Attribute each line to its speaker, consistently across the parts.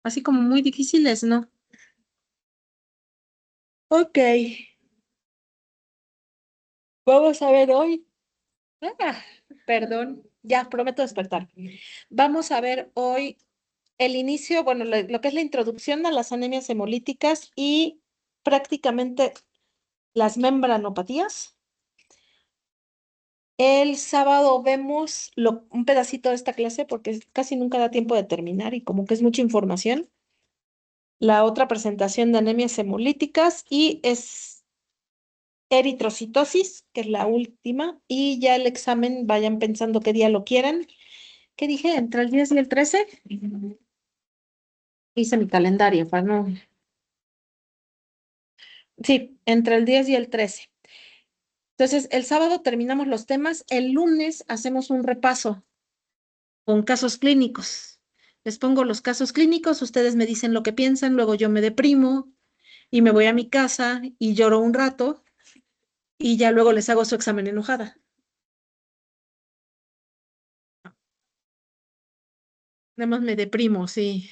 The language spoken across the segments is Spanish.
Speaker 1: Así como muy difíciles, ¿no? Ok, vamos a ver hoy. Ah, perdón, ya prometo despertar. Vamos a ver hoy el inicio, bueno, lo que es la introducción a las anemias hemolíticas y prácticamente las membranopatías. El sábado vemos un pedacito de esta clase porque casi nunca da tiempo de terminar y como que es mucha información. La otra presentación de anemias hemolíticas y es eritrocitosis, que es la última, y ya el examen, vayan pensando qué día lo quieren. ¿Qué dije? ¿Entre el 10 y el 13? Hice mi calendario para no. Sí, entre el 10 y el 13. Entonces, el sábado terminamos los temas, el lunes hacemos un repaso con casos clínicos. Les pongo los casos clínicos, ustedes me dicen lo que piensan, luego yo me deprimo y me voy a mi casa y lloro un rato y ya luego les hago su examen enojada. Nada más me deprimo, sí.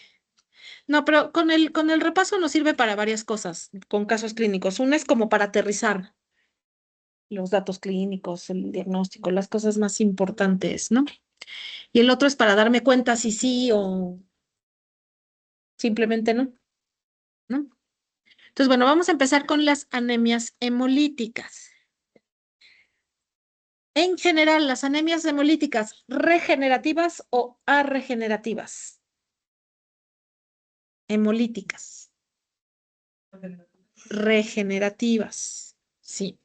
Speaker 1: No, pero con el repaso nos sirve para varias cosas, con casos clínicos. Una es como para aterrizar los datos clínicos, el diagnóstico, las cosas más importantes, ¿no? Y el otro es para darme cuenta si sí o simplemente no, ¿no? Entonces, bueno, vamos a empezar con las anemias hemolíticas. En general, las anemias hemolíticas regenerativas o arregenerativas, hemolíticas, regenerativas, sí.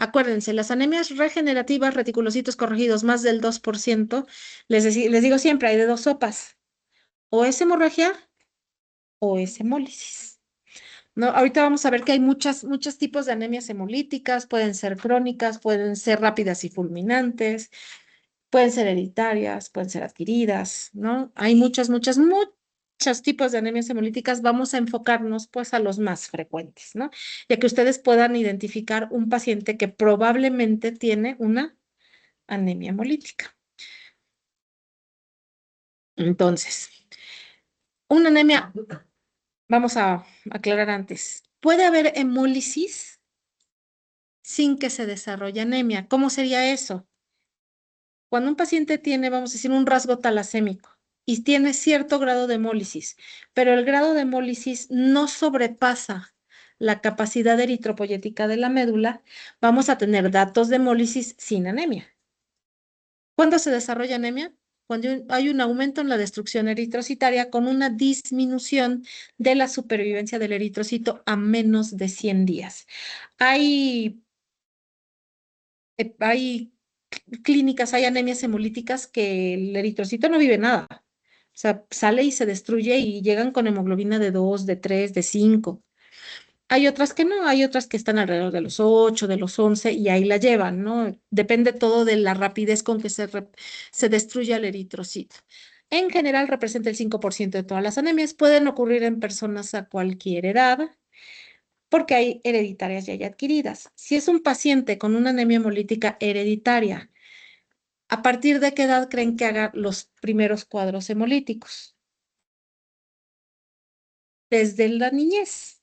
Speaker 1: Acuérdense, las anemias regenerativas, reticulocitos corregidos más del 2%, les digo siempre, hay de dos sopas, o es hemorragia o es hemólisis. ¿No? Ahorita vamos a ver que hay muchos tipos de anemias hemolíticas, pueden ser crónicas, pueden ser rápidas y fulminantes, pueden ser hereditarias, pueden ser adquiridas, ¿no? Hay muchos tipos de anemias hemolíticas. Vamos a enfocarnos pues a los más frecuentes, ¿no? Ya que ustedes puedan identificar un paciente que probablemente tiene una anemia hemolítica. Entonces, una anemia, vamos a aclarar antes, puede haber hemólisis sin que se desarrolle anemia. ¿Cómo sería eso? Cuando un paciente tiene, vamos a decir, un rasgo talasémico y tiene cierto grado de hemólisis, pero el grado de hemólisis no sobrepasa la capacidad eritropoyética de la médula, vamos a tener datos de hemólisis sin anemia. ¿Cuándo se desarrolla anemia? Cuando hay un aumento en la destrucción eritrocitaria con una disminución de la supervivencia del eritrocito a menos de 100 días. Hay clínicas, hay anemias hemolíticas que el eritrocito no vive nada. O sea, sale y se destruye y llegan con hemoglobina de 2, de 3, de 5. Hay otras que no, hay otras que están alrededor de los 8, de los 11 y ahí la llevan, ¿no? Depende todo de la rapidez con que se destruye el eritrocito. En general representa el 5% de todas las anemias. Pueden ocurrir en personas a cualquier edad porque hay hereditarias y hay adquiridas. Si es un paciente con una anemia hemolítica hereditaria, ¿a partir de qué edad creen que haga los primeros cuadros hemolíticos? Desde la niñez.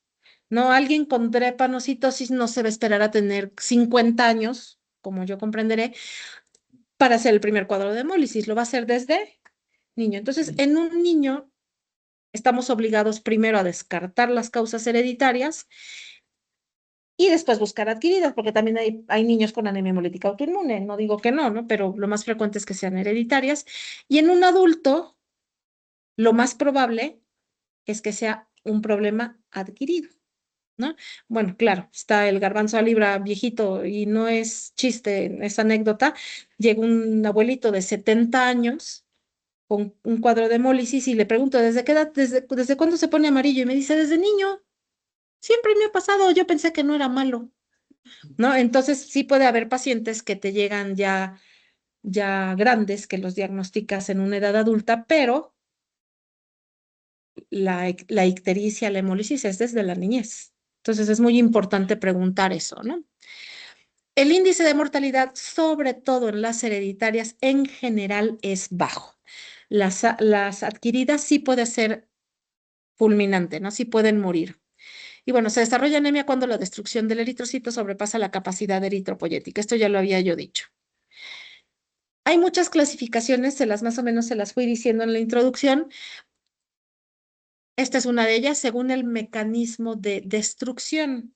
Speaker 1: No, alguien con drepanocitosis no se va a esperar a tener 50 años, como yo comprenderé, para hacer el primer cuadro de hemólisis. Lo va a hacer desde niño. Entonces, en un niño estamos obligados primero a descartar las causas hereditarias y después buscar adquiridas, porque también hay niños con anemia hemolítica autoinmune. No digo que no, ¿no? Pero lo más frecuente es que sean hereditarias. Y en un adulto, lo más probable es que sea un problema adquirido, ¿no? Bueno, claro, está el garbanzo a libra viejito y no es chiste, es anécdota. Llega un abuelito de 70 años con un cuadro de hemólisis y le pregunto, ¿desde qué edad, desde cuándo se pone amarillo? Y me dice, desde niño, siempre me ha pasado, yo pensé que no era malo, ¿no? Entonces sí puede haber pacientes que te llegan ya grandes, que los diagnosticas en una edad adulta, pero la ictericia, la hemólisis es desde la niñez. Entonces es muy importante preguntar eso, ¿no? El índice de mortalidad, sobre todo en las hereditarias, en general es bajo. Las adquiridas sí puede ser fulminante, ¿no? Sí pueden morir. Y bueno, se desarrolla anemia cuando la destrucción del eritrocito sobrepasa la capacidad eritropoyética. Esto ya lo había yo dicho. Hay muchas clasificaciones, más o menos se las fui diciendo en la introducción. Esta es una de ellas, según el mecanismo de destrucción.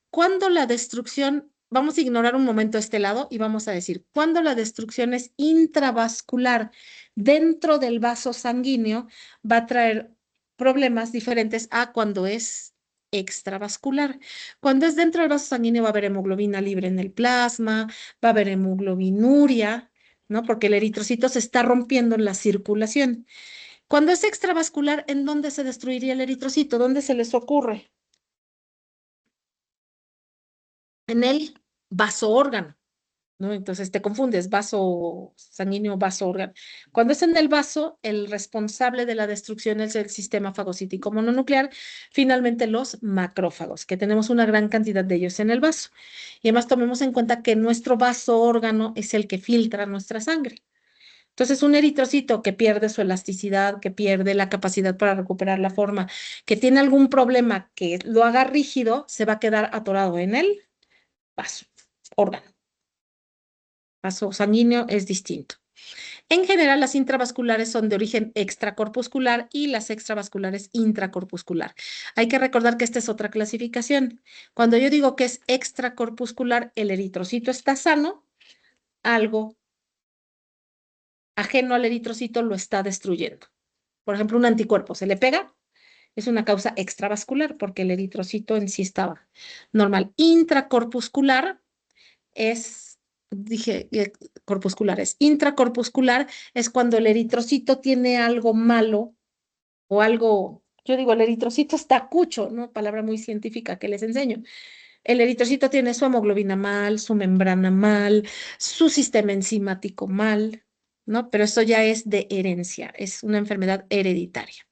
Speaker 1: Cuando la destrucción, vamos a ignorar un momento este lado y vamos a decir, cuando la destrucción es intravascular dentro del vaso sanguíneo, va a traer problemas diferentes a cuando es extravascular. Cuando es dentro del vaso sanguíneo va a haber hemoglobina libre en el plasma, va a haber hemoglobinuria, ¿no? Porque el eritrocito se está rompiendo en la circulación. Cuando es extravascular, ¿en dónde se destruiría el eritrocito? ¿Dónde se les ocurre? En el vaso órgano, ¿no? Entonces te confundes, vaso sanguíneo, vaso órgano. Cuando es en el vaso, el responsable de la destrucción es el sistema fagocítico mononuclear, finalmente los macrófagos, que tenemos una gran cantidad de ellos en el vaso. Y además tomemos en cuenta que nuestro vaso órgano es el que filtra nuestra sangre. Entonces, un eritrocito que pierde su elasticidad, que pierde la capacidad para recuperar la forma, que tiene algún problema que lo haga rígido, se va a quedar atorado en el vaso, órgano. Vaso sanguíneo es distinto. En general, las intravasculares son de origen extracorpuscular y las extravasculares intracorpuscular. Hay que recordar que esta es otra clasificación. Cuando yo digo que es extracorpuscular, el eritrocito está sano, algo ajeno al eritrocito lo está destruyendo. Por ejemplo, un anticuerpo se le pega, es una causa extravascular porque el eritrocito en sí estaba normal. Intracorpuscular es, dije, corpuscular es intracorpuscular, es cuando el eritrocito tiene algo malo o algo, yo digo, el eritrocito está cucho, ¿no? Palabra muy científica que les enseño. El eritrocito tiene su hemoglobina mal, su membrana mal, su sistema enzimático mal, ¿no? Pero eso ya es de herencia, es una enfermedad hereditaria.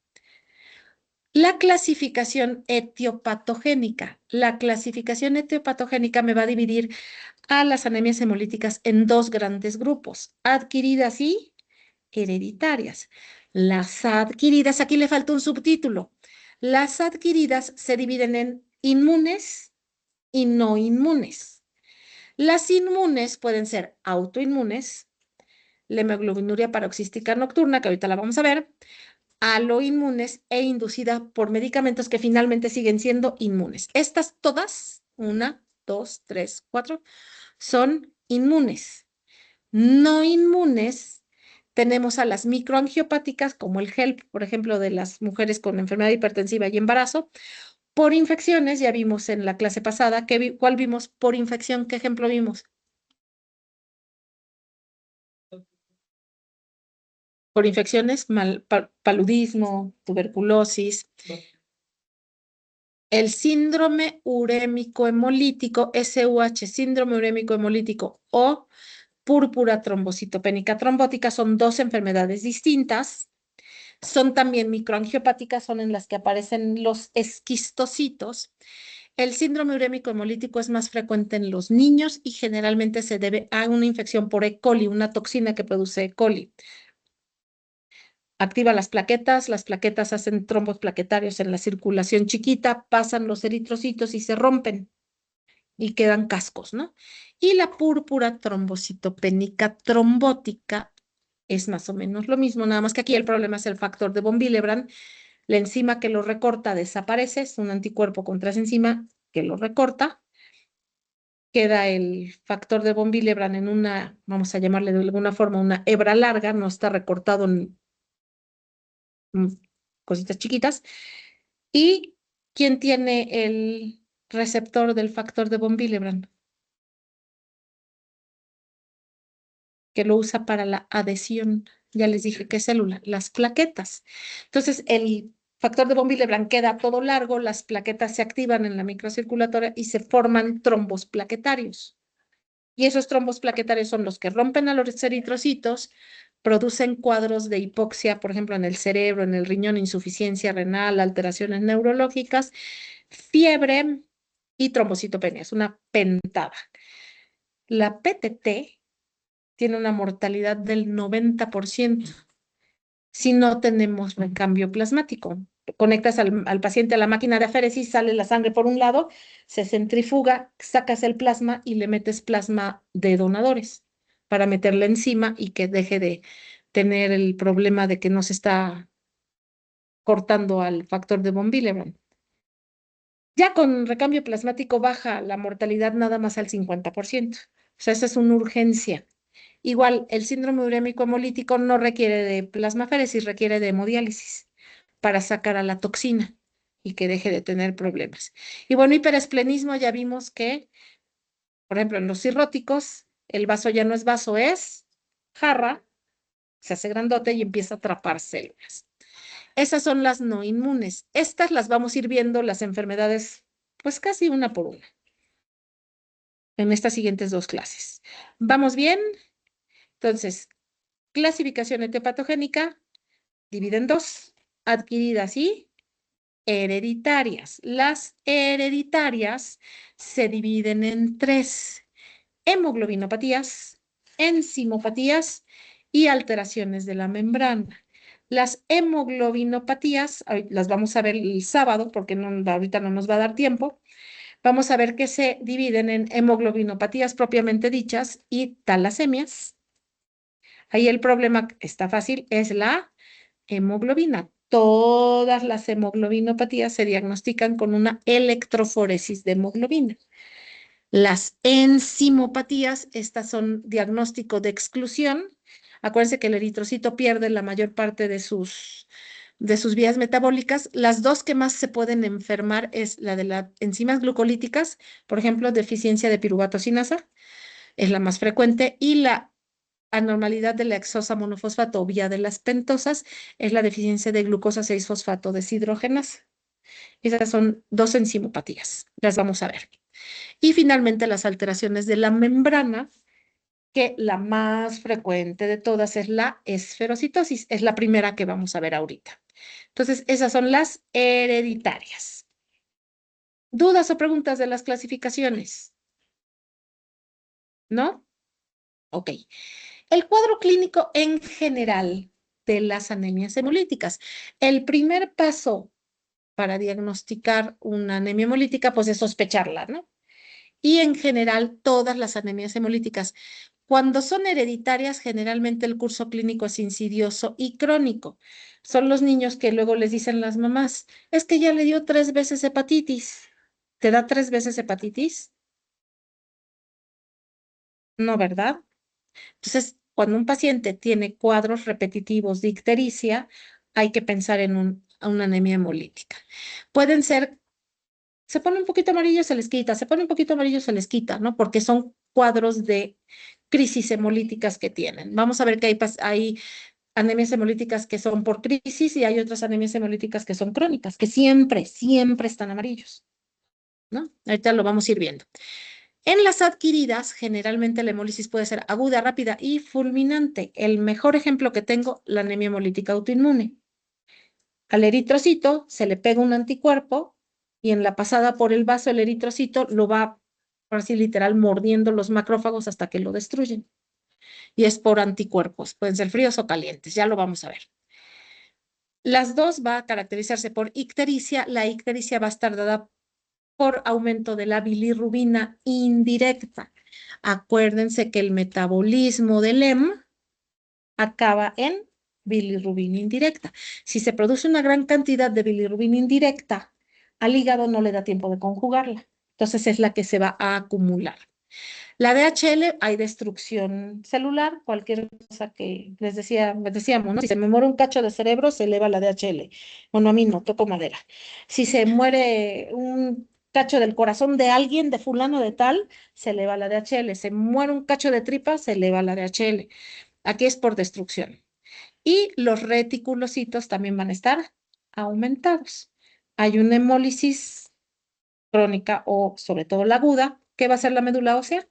Speaker 1: La clasificación etiopatogénica. La clasificación etiopatogénica me va a dividir a las anemias hemolíticas en dos grandes grupos, adquiridas y hereditarias. Las adquiridas, aquí le falta un subtítulo. Las adquiridas se dividen en inmunes y no inmunes. Las inmunes pueden ser autoinmunes, la hemoglobinuria paroxística nocturna, que ahorita la vamos a ver, aloinmunes e inducida por medicamentos que finalmente siguen siendo inmunes. Estas todas, una, dos, tres, cuatro, son inmunes. No inmunes, tenemos a las microangiopáticas, como el HELP, por ejemplo, de las mujeres con enfermedad hipertensiva y embarazo, por infecciones, ya vimos en la clase pasada, ¿cuál vimos por infección? ¿Qué ejemplo vimos? Por infecciones, paludismo, tuberculosis. El síndrome urémico hemolítico, SUH, síndrome urémico hemolítico o púrpura trombocitopénica trombótica son dos enfermedades distintas. Son también microangiopáticas, son en las que aparecen los esquistocitos. El síndrome urémico hemolítico es más frecuente en los niños y generalmente se debe a una infección por E. coli, una toxina que produce E. coli. Activa las plaquetas hacen trombos plaquetarios en la circulación chiquita, pasan los eritrocitos y se rompen y quedan cascos, ¿no? Y la púrpura trombocitopénica trombótica es más o menos lo mismo, nada más que aquí el problema es el factor de von Willebrand. La enzima que lo recorta desaparece, es un anticuerpo contra esa enzima que lo recorta. Queda el factor de von Willebrand en una, vamos a llamarle de alguna forma, una hebra larga, no está recortado en mm, cositas chiquitas. ¿Y quién tiene el receptor del factor de von Willebrand? Que lo usa para la adhesión. Ya les dije qué célula, las plaquetas. Entonces, el factor de von Willebrand queda todo largo, las plaquetas se activan en la microcirculatoria y se forman trombos plaquetarios. Y esos trombos plaquetarios son los que rompen a los eritrocitos, producen cuadros de hipoxia, por ejemplo, en el cerebro, en el riñón, insuficiencia renal, alteraciones neurológicas, fiebre y trombocitopenia. Es una pentada. La PTT tiene una mortalidad del 90% si no tenemos recambio plasmático. conectas al paciente a la máquina de aféresis, sale la sangre por un lado, se centrifuga, sacas el plasma y le metes plasma de donadores para meterle encima y que deje de tener el problema de que no se está cortando al factor de von Willebrand. Ya con recambio plasmático baja la mortalidad nada más al 50%. O sea, esa es una urgencia. Igual, el síndrome urémico hemolítico no requiere de plasmaféresis, requiere de hemodiálisis para sacar a la toxina y que deje de tener problemas. Y bueno, hiperesplenismo ya vimos que, por ejemplo, en los cirróticos, el vaso ya no es vaso, es jarra, se hace grandote y empieza a atrapar células. Esas son las no inmunes. Estas las vamos a ir viendo, las enfermedades, pues casi una por una, en estas siguientes dos clases. ¿Vamos bien? Entonces, clasificación etiopatogénica, divide en dos, adquiridas y hereditarias. Las hereditarias se dividen en tres: hemoglobinopatías, enzimopatías y alteraciones de la membrana. Las hemoglobinopatías, las vamos a ver el sábado porque ahorita no nos va a dar tiempo. Vamos a ver que se dividen en hemoglobinopatías propiamente dichas y talasemias. Ahí el problema está fácil, es la hemoglobina. Todas las hemoglobinopatías se diagnostican con una electroforesis de hemoglobina. Las enzimopatías, estas son diagnóstico de exclusión. Acuérdense que el eritrocito pierde la mayor parte de sus vías metabólicas. Las dos que más se pueden enfermar es la de las enzimas glucolíticas, por ejemplo, deficiencia de piruvato sinasa, es la más frecuente, y la anormalidad de la hexosa monofosfato o vía de las pentosas es la deficiencia de glucosa 6-fosfato deshidrogenasa. Esas son dos enzimopatías, las vamos a ver. Y finalmente las alteraciones de la membrana, que la más frecuente de todas es la esferocitosis, es la primera que vamos a ver ahorita. Entonces, esas son las hereditarias. ¿Dudas o preguntas de las clasificaciones? ¿No? Ok. El cuadro clínico en general de las anemias hemolíticas. El primer paso para diagnosticar una anemia hemolítica, pues es sospecharla, ¿no? Y en general, todas las anemias hemolíticas, cuando son hereditarias, generalmente el curso clínico es insidioso y crónico. Son los niños que luego les dicen las mamás, es que ya le dio 3 veces hepatitis. ¿Te da 3 veces hepatitis? No, ¿verdad? Entonces, cuando un paciente tiene cuadros repetitivos de ictericia, hay que pensar en una anemia hemolítica. Pueden ser, se pone un poquito amarillo, se les quita, se pone un poquito amarillo, se les quita, ¿no? Porque son cuadros de crisis hemolíticas que tienen. Vamos a ver que hay anemias hemolíticas que son por crisis y hay otras anemias hemolíticas que son crónicas, que siempre, siempre están amarillos, ¿no? Ahorita lo vamos a ir viendo. En las adquiridas, generalmente la hemólisis puede ser aguda, rápida y fulminante. El mejor ejemplo que tengo, la anemia hemolítica autoinmune. Al eritrocito se le pega un anticuerpo y en la pasada por el vaso el eritrocito lo va, por así literal, mordiendo los macrófagos hasta que lo destruyen. Y es por anticuerpos, pueden ser fríos o calientes, ya lo vamos a ver. Las dos va a caracterizarse por ictericia. La ictericia va a estar dada por aumento de la bilirrubina indirecta. Acuérdense que el metabolismo del EM acaba en bilirrubina indirecta. Si se produce una gran cantidad de bilirrubina indirecta, al hígado no le da tiempo de conjugarla. Entonces es la que se va a acumular. La DHL, hay destrucción celular, cualquier cosa que decíamos, ¿no? Si se me muere un cacho de cerebro, se eleva la DHL. Bueno, a mí no, toco madera. Si se muere un cacho del corazón de alguien, de fulano de tal, se eleva la DHL. Se muere un cacho de tripa, se eleva la DHL. Aquí es por destrucción. Y los reticulocitos también van a estar aumentados. Hay una hemólisis crónica o sobre todo la aguda. ¿Qué va a ser la médula ósea?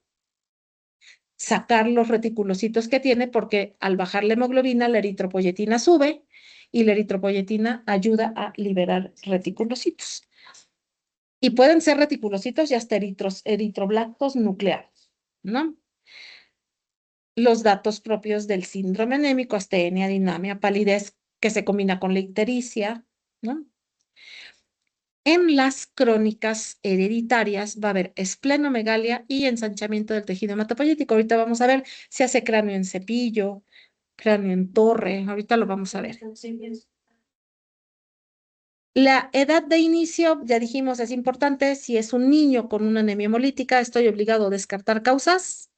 Speaker 1: Sacar los reticulocitos que tiene, porque al bajar la hemoglobina, la eritropoyetina sube y la eritropoyetina ayuda a liberar reticulocitos. Y pueden ser reticulocitos y hasta eritroblastos nucleados, ¿no? Los datos propios del síndrome anémico, astenia, dinamia, palidez, que se combina con la ictericia, ¿no? En las crónicas hereditarias va a haber esplenomegalia y ensanchamiento del tejido hematopoyético. Ahorita vamos a ver si hace cráneo en cepillo, cráneo en torre. Ahorita lo vamos a ver. La edad de inicio, ya dijimos, es importante. Si es un niño con una anemia hemolítica, estoy obligado a descartar causas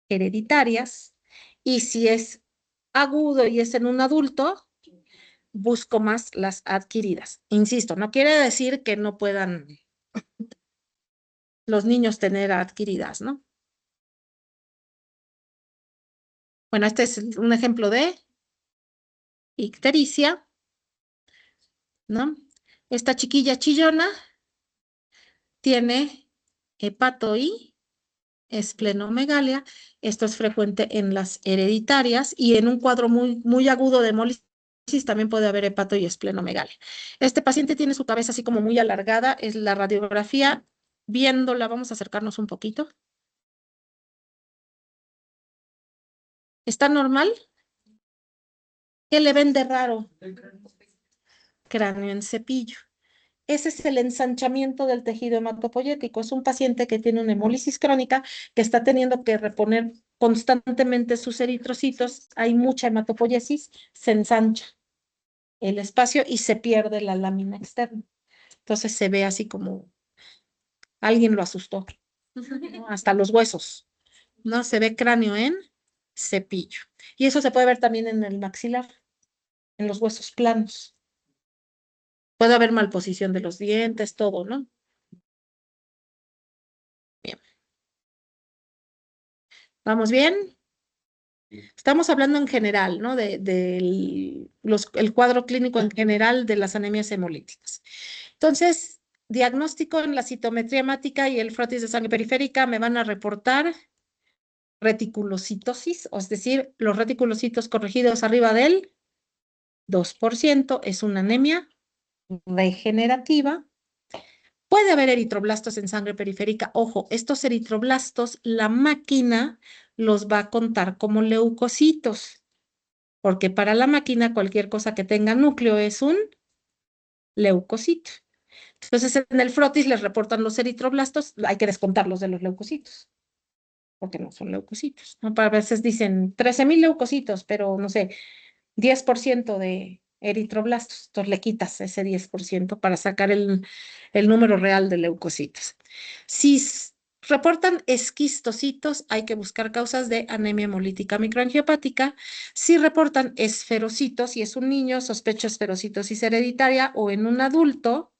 Speaker 1: hereditarias. Y si es agudo y es en un adulto, busco más las adquiridas. Insisto, no quiere decir que no puedan los niños tener adquiridas, ¿no? Bueno, este es un ejemplo de ictericia, ¿no? Esta chiquilla chillona tiene hepato y esplenomegalia. Esto es frecuente en las hereditarias y en un cuadro muy agudo de hemólisis también puede haber hepato y esplenomegalia. Este paciente tiene su cabeza así como muy alargada. Es la radiografía. Viéndola, vamos a acercarnos un poquito. ¿Está normal? ¿Qué le ven de raro? Cráneo en cepillo. Ese es el ensanchamiento del tejido hematopoyético. Es un paciente que tiene una hemólisis crónica, que está teniendo que reponer constantemente sus eritrocitos. Hay mucha hematopoiesis, se ensancha el espacio y se pierde la lámina externa. Entonces se ve así como alguien lo asustó, ¿no? Hasta los huesos, ¿no? Se ve cráneo en cepillo. Y eso se puede ver también en el maxilar, en los huesos planos. Puede haber malposición de los dientes, todo, ¿no? Bien. ¿Vamos bien? Estamos hablando en general, ¿no? El cuadro clínico en general de las anemias hemolíticas. Entonces, diagnóstico en la citometría hemática y el frotis de sangre periférica me van a reportar reticulocitosis, es decir, los reticulocitos corregidos arriba del 2%, es una anemia degenerativa. Puede haber eritroblastos en sangre periférica. Ojo, estos eritroblastos, la máquina los va a contar como leucocitos, porque para la máquina cualquier cosa que tenga núcleo es un leucocito. Entonces, en el frotis les reportan los eritroblastos, hay que descontarlos de los leucocitos, porque no son leucocitos, ¿no? Para veces dicen 13,000 leucocitos, pero no sé, 10% de eritroblastos. Entonces le quitas ese 10% para sacar el número real de leucocitos. Si reportan esquistocitos, hay que buscar causas de anemia hemolítica microangiopática. Si reportan esferocitos, si es un niño, sospecho esferocitosis hereditaria, o en un adulto,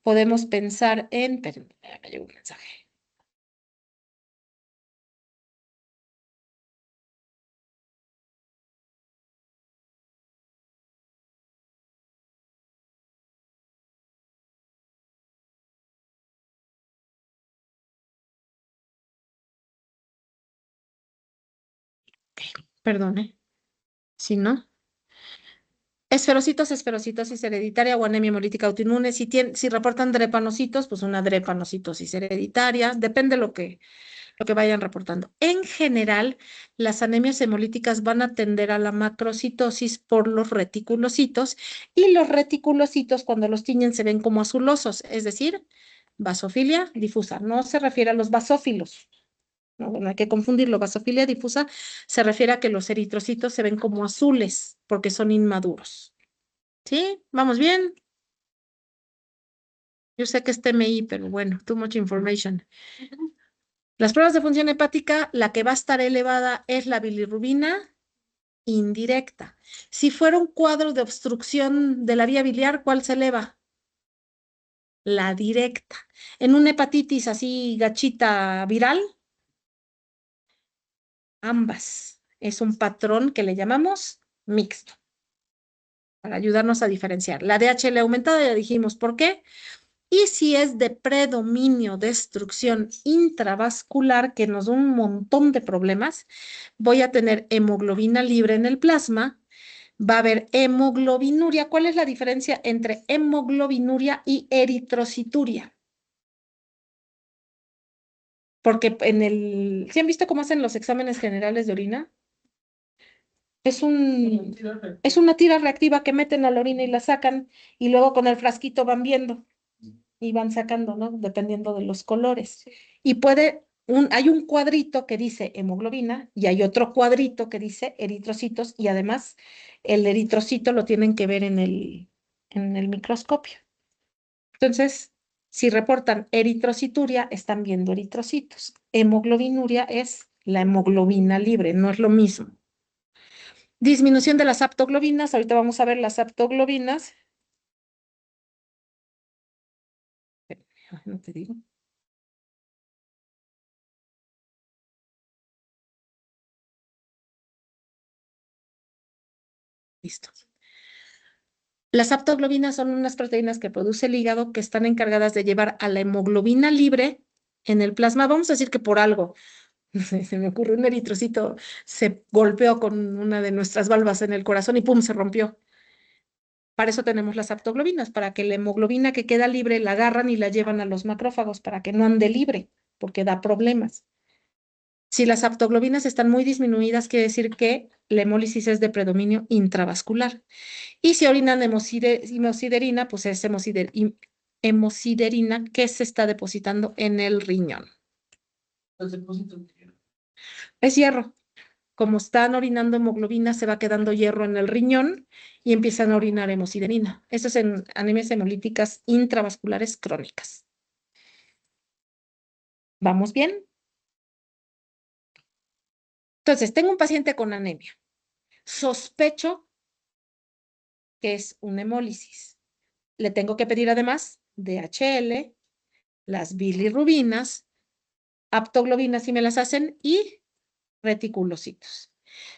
Speaker 1: podemos pensar en... Espérenme, me llegó un mensaje. Perdone, si no. Esferocitosis hereditaria o anemia hemolítica autoinmune. Si reportan drepanocitos, pues una drepanocitosis hereditaria. Depende lo que vayan reportando. En general, las anemias hemolíticas van a tender a la macrocitosis por los reticulocitos y los reticulocitos cuando los tiñen se ven como azulosos, es decir, basofilia difusa. No se refiere a los basófilos. No, no hay que confundirlo. Basofilia difusa se refiere a que los eritrocitos se ven como azules porque son inmaduros. ¿Sí? ¿Vamos bien? Yo sé que es TMI, pero bueno, too much information. Las pruebas de función hepática, la que va a estar elevada es la bilirrubina indirecta. Si fuera un cuadro de obstrucción de la vía biliar, ¿cuál se eleva? La directa. En una hepatitis así gachita viral, ambas. Es un patrón que le llamamos mixto, para ayudarnos a diferenciar. La DHL aumentada, ya dijimos por qué. Y si es de predominio, destrucción intravascular, que nos da un montón de problemas, voy a tener hemoglobina libre en el plasma, va a haber hemoglobinuria. ¿Cuál es la diferencia entre hemoglobinuria y eritrocituria? Porque ¿sí han visto cómo hacen los exámenes generales de orina? Es una tira reactiva que meten a la orina y la sacan, y luego con el frasquito van viendo y van sacando, ¿no? Dependiendo de los colores. Y hay un cuadrito que dice hemoglobina y hay otro cuadrito que dice eritrocitos, y además el eritrocito lo tienen que ver en el microscopio. Entonces, si reportan eritrocituria, están viendo eritrocitos. Hemoglobinuria es la hemoglobina libre, no es lo mismo. Disminución de las aptoglobinas. Ahorita vamos a ver las aptoglobinas. Ay, no te digo. Listo. Las aptoglobinas son unas proteínas que produce el hígado que están encargadas de llevar a la hemoglobina libre en el plasma. Vamos a decir que por algo, se me ocurrió un eritrocito, se golpeó con una de nuestras valvas en el corazón y ¡pum! Se rompió. Para eso tenemos las aptoglobinas, para que la hemoglobina que queda libre la agarran y la llevan a los macrófagos para que no ande libre, porque da problemas. Si las aptoglobinas están muy disminuidas, quiere decir que la hemólisis es de predominio intravascular. Y si orinan hemosiderina, pues es hemosiderina que se está depositando en el riñón. Es hierro. Como están orinando hemoglobina, se va quedando hierro en el riñón y empiezan a orinar hemosiderina. Eso es en anemias hemolíticas intravasculares crónicas. ¿Vamos bien? Entonces, tengo un paciente con anemia. Sospecho que es una hemólisis. Le tengo que pedir además DHL, las bilirrubinas, aptoglobinas si me las hacen y reticulocitos.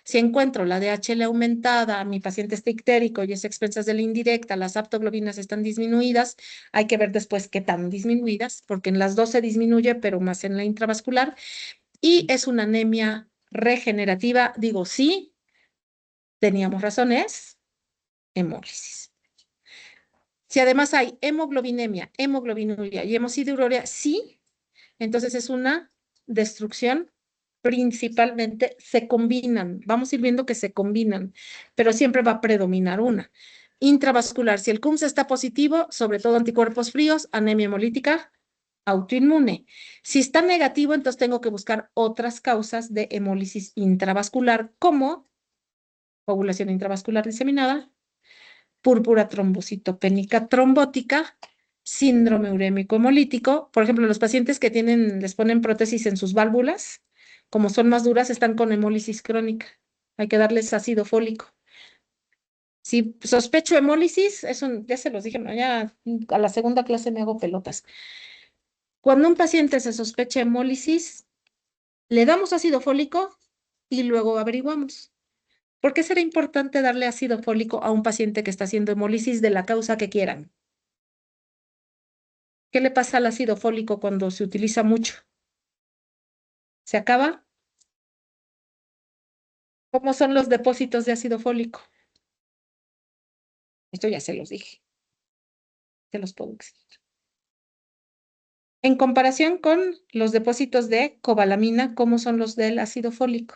Speaker 1: Si encuentro la DHL aumentada, mi paciente está ictérico y es expensas de la indirecta, las aptoglobinas están disminuidas, hay que ver después qué tan disminuidas, porque en las dos se disminuye, pero más en la intravascular, y es una anemia regenerativa. Digo, sí, teníamos razones, hemólisis. Si además hay hemoglobinemia, hemoglobinuria y hemosideruria, sí, entonces es una destrucción. Principalmente se combinan, vamos a ir viendo que se combinan, pero siempre va a predominar una. Intravascular, si el CUMS está positivo, sobre todo anticuerpos fríos, anemia hemolítica, autoinmune. Si está negativo, entonces tengo que buscar otras causas de hemólisis intravascular, como coagulación intravascular diseminada, púrpura trombocitopénica trombótica, síndrome urémico hemolítico. Por ejemplo, los pacientes que les ponen prótesis en sus válvulas, como son más duras, están con hemólisis crónica. Hay que darles ácido fólico. Si sospecho hemólisis, eso ya se los dije, no, ya a la segunda clase me hago pelotas. Cuando un paciente se sospecha hemólisis, le damos ácido fólico y luego averiguamos. ¿Por qué será importante darle ácido fólico a un paciente que está haciendo hemólisis de la causa que quieran? ¿Qué le pasa al ácido fólico cuando se utiliza mucho? ¿Se acaba? ¿Cómo son los depósitos de ácido fólico? Esto ya se los dije, se los puedo decir. En comparación con los depósitos de cobalamina, ¿cómo son los del ácido fólico?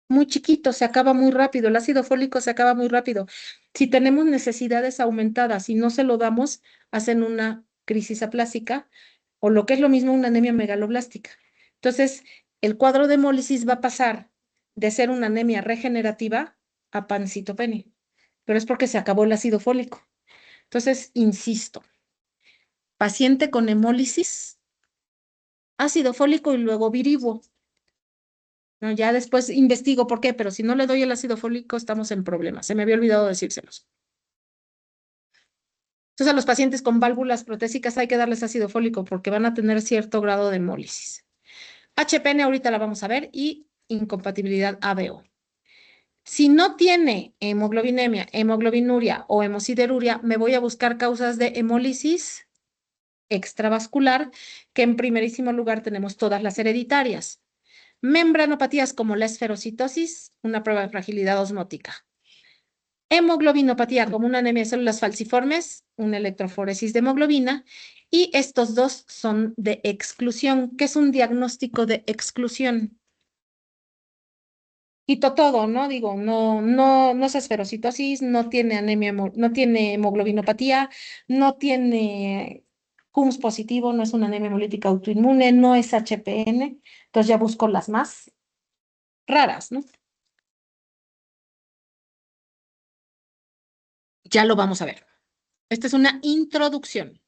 Speaker 1: Muy chiquito, se acaba muy rápido, el ácido fólico se acaba muy rápido. Si tenemos necesidades aumentadas y no se lo damos, hacen una crisis aplásica o lo que es lo mismo, una anemia megaloblástica. Entonces, el cuadro de hemólisis va a pasar de ser una anemia regenerativa a pancitopenia, pero es porque se acabó el ácido fólico. Entonces, insisto, paciente con hemólisis, ácido fólico y luego viribo. No, ya después investigo por qué, pero si no le doy el ácido fólico, estamos en problemas. Se me había olvidado decírselos. Entonces, a los pacientes con válvulas protésicas hay que darles ácido fólico porque van a tener cierto grado de hemólisis. HPN ahorita la vamos a ver y incompatibilidad ABO. Si no tiene hemoglobinemia, hemoglobinuria o hemosideruria, me voy a buscar causas de hemólisis extravascular, que en primerísimo lugar tenemos todas las hereditarias. Membranopatías como la esferocitosis, una prueba de fragilidad osmótica. Hemoglobinopatía como una anemia de células falciformes, una electroforesis de hemoglobina, y estos dos son de exclusión. ¿Qué es un diagnóstico de exclusión? quito todo, ¿no? Digo, no es esferocitosis, no tiene anemia, no tiene hemoglobinopatía, no tiene CUMS positivo, no es una anemia hemolítica autoinmune, no es HPN, entonces ya busco las más raras, ¿no? Ya lo vamos a ver. Esta es una introducción.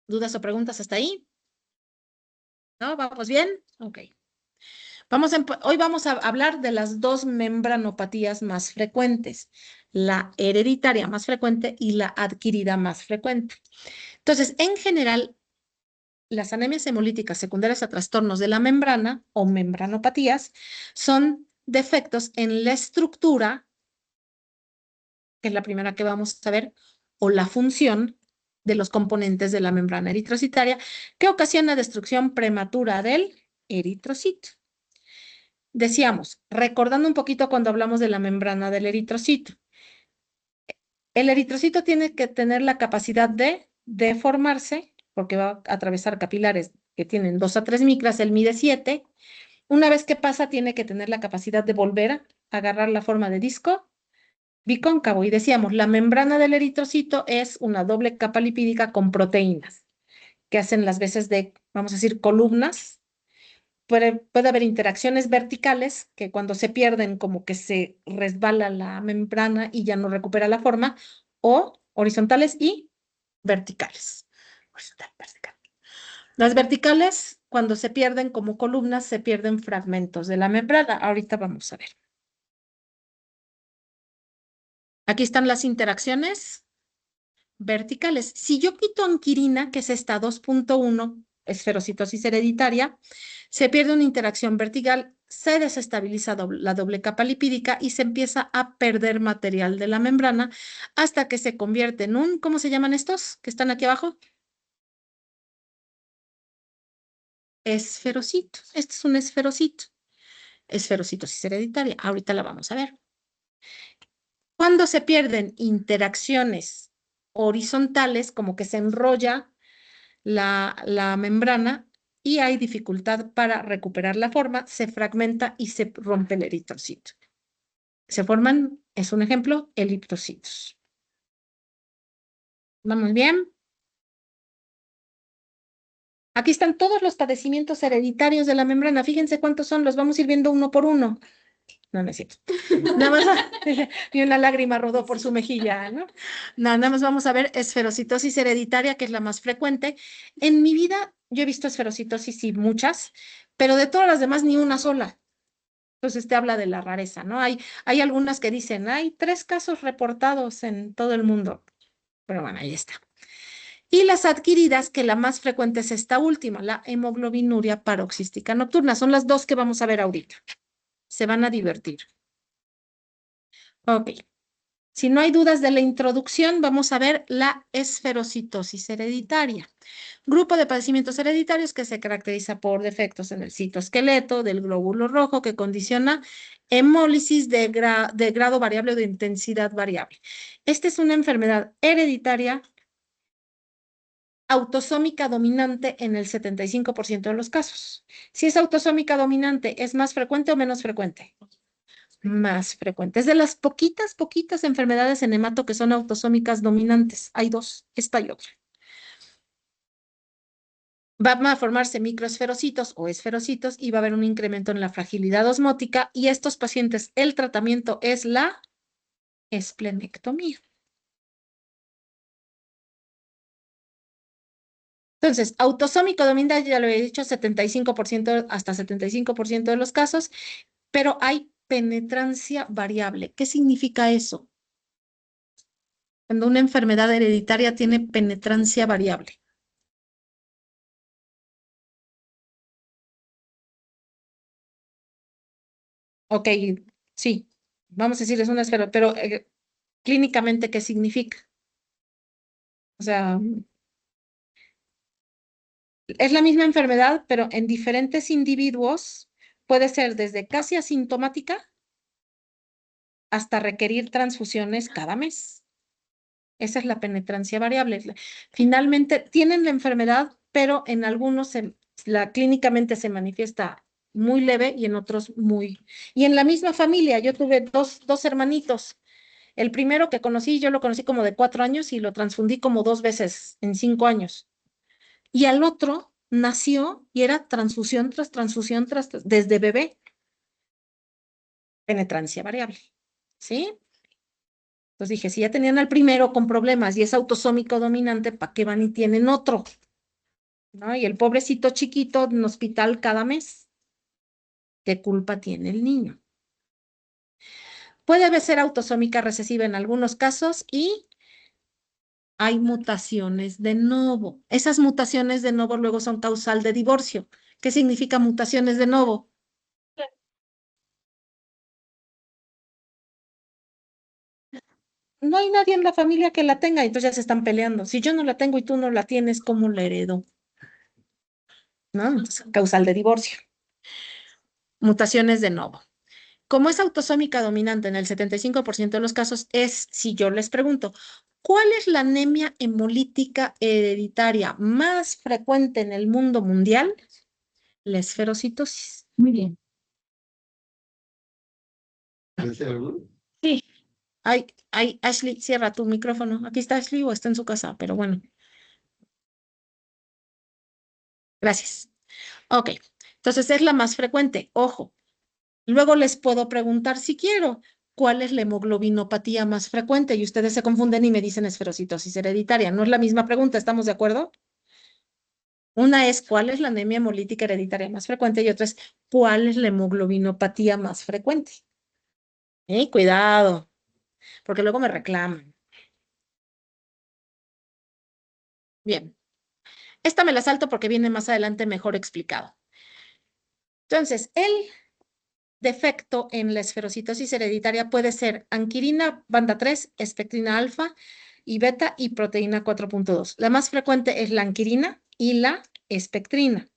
Speaker 1: ¿Dudas o preguntas hasta ahí? ¿No? ¿Vamos bien? Ok. Hoy vamos a hablar de las dos membranopatías más frecuentes, la hereditaria más frecuente y la adquirida más frecuente. Entonces, en general, las anemias hemolíticas secundarias a trastornos de la membrana o membranopatías son defectos en la estructura, que es la primera que vamos a ver, o la función de los componentes de la membrana eritrocitaria, que ocasiona destrucción prematura del eritrocito. Decíamos, recordando un poquito cuando hablamos de la membrana del eritrocito, el eritrocito tiene que tener la capacidad de deformarse, porque va a atravesar capilares que tienen 2 a 3 micras, él mide 7. Una vez que pasa, tiene que tener la capacidad de volver a agarrar la forma de disco bicóncavo. Y decíamos, la membrana del eritrocito es una doble capa lipídica con proteínas que hacen las veces de, vamos a decir, columnas. Puede haber interacciones verticales que cuando se pierden como que se resbala la membrana y ya no recupera la forma, o horizontales y verticales. Horizontal, vertical. Las verticales, cuando se pierden como columnas, se pierden fragmentos de la membrana. Ahorita vamos a ver. Aquí están las interacciones verticales. Si yo quito anquirina, que es esta 2.1, esferocitosis hereditaria, se pierde una interacción vertical, se desestabiliza la doble capa lipídica y se empieza a perder material de la membrana hasta que se convierte en un, ¿cómo se llaman estos que están aquí abajo? Esferocito. Este es un esferocito. Esferocitosis hereditaria. Ahorita la vamos a ver. Cuando se pierden interacciones horizontales, como que se enrolla la membrana y hay dificultad para recuperar la forma, se fragmenta y se rompe el eritrocito. Se forman, es un ejemplo, eritrocitos. ¿Vamos bien? Aquí están todos los padecimientos hereditarios de la membrana. Fíjense cuántos son, los vamos a ir viendo uno por uno. No, no es cierto. Nada más, y una lágrima rodó por su mejilla, ¿no? Nada más vamos a ver esferocitosis hereditaria, que es la más frecuente. En mi vida yo he visto esferocitosis y muchas, pero de todas las demás ni una sola. Entonces te habla de la rareza, ¿no? Hay algunas que dicen, hay 3 casos reportados en todo el mundo. Pero bueno, ahí está. Y las adquiridas, que la más frecuente es esta última, la hemoglobinuria paroxística nocturna. Son las dos que vamos a ver ahorita. Se van a divertir. Ok. Si no hay dudas de la introducción, vamos a ver la esferocitosis hereditaria. Grupo de padecimientos hereditarios que se caracteriza por defectos en el citoesqueleto del glóbulo rojo que condiciona hemólisis de grado variable o de intensidad variable. Esta es una enfermedad hereditaria autosómica dominante en el 75% de los casos. Si es autosómica dominante, ¿es más frecuente o menos frecuente? Más frecuente. Es de las poquitas enfermedades en hemato que son autosómicas dominantes. Hay dos, esta y otra. Van a formarse microesferocitos o esferocitos y va a haber un incremento en la fragilidad osmótica y estos pacientes, el tratamiento es la esplenectomía. Entonces, autosómico dominante, ya lo he dicho, 75%, hasta 75% de los casos, pero hay penetrancia variable. ¿Qué significa eso? Cuando una enfermedad hereditaria tiene penetrancia variable. Ok, sí, vamos a decir es una esfera, pero clínicamente, ¿qué significa? O sea, es la misma enfermedad, pero en diferentes individuos puede ser desde casi asintomática hasta requerir transfusiones cada mes. Esa es la penetrancia variable. Finalmente, tienen la enfermedad, pero en algunos clínicamente se manifiesta muy leve y en otros muy. Y en la misma familia, yo tuve dos hermanitos. El primero que conocí, yo lo conocí como de 4 años y lo transfundí como 2 veces en 5 años. Y al otro nació y era transfusión desde bebé, penetrancia variable. ¿Sí? Entonces dije, si ya tenían al primero con problemas y es autosómico dominante, ¿para qué van y tienen otro? ¿No? Y el pobrecito chiquito en hospital cada mes. ¿Qué culpa tiene el niño? Puede ser autosómica recesiva en algunos casos y hay mutaciones de novo. Esas mutaciones de novo luego son causal de divorcio. ¿Qué significa mutaciones de novo? No hay nadie en la familia que la tenga, entonces ya se están peleando. Si yo no la tengo y tú no la tienes, ¿cómo la heredo? ¿No? Entonces, causal de divorcio. Mutaciones de novo. Como es autosómica dominante en el 75% de los casos, es, si yo les pregunto, ¿cuál es la anemia hemolítica hereditaria más frecuente en el mundo mundial? La esferocitosis. Muy bien. Sí. Ay, Ashley, cierra tu micrófono. Aquí está Ashley o está en su casa, pero bueno, gracias. Ok, entonces es la más frecuente. Ojo, luego les puedo preguntar si quiero, ¿cuál es la hemoglobinopatía más frecuente? Y ustedes se confunden y me dicen esferocitosis hereditaria. No es la misma pregunta, ¿estamos de acuerdo? Una es, ¿cuál es la anemia hemolítica hereditaria más frecuente? Y otra es, ¿cuál es la hemoglobinopatía más frecuente? Cuidado, porque luego me reclaman. Bien, esta me la salto porque viene más adelante mejor explicado. Entonces, el defecto en la esferocitosis hereditaria puede ser anquirina banda 3, espectrina alfa y beta y proteína 4.2. La más frecuente es la anquirina y la espectrina.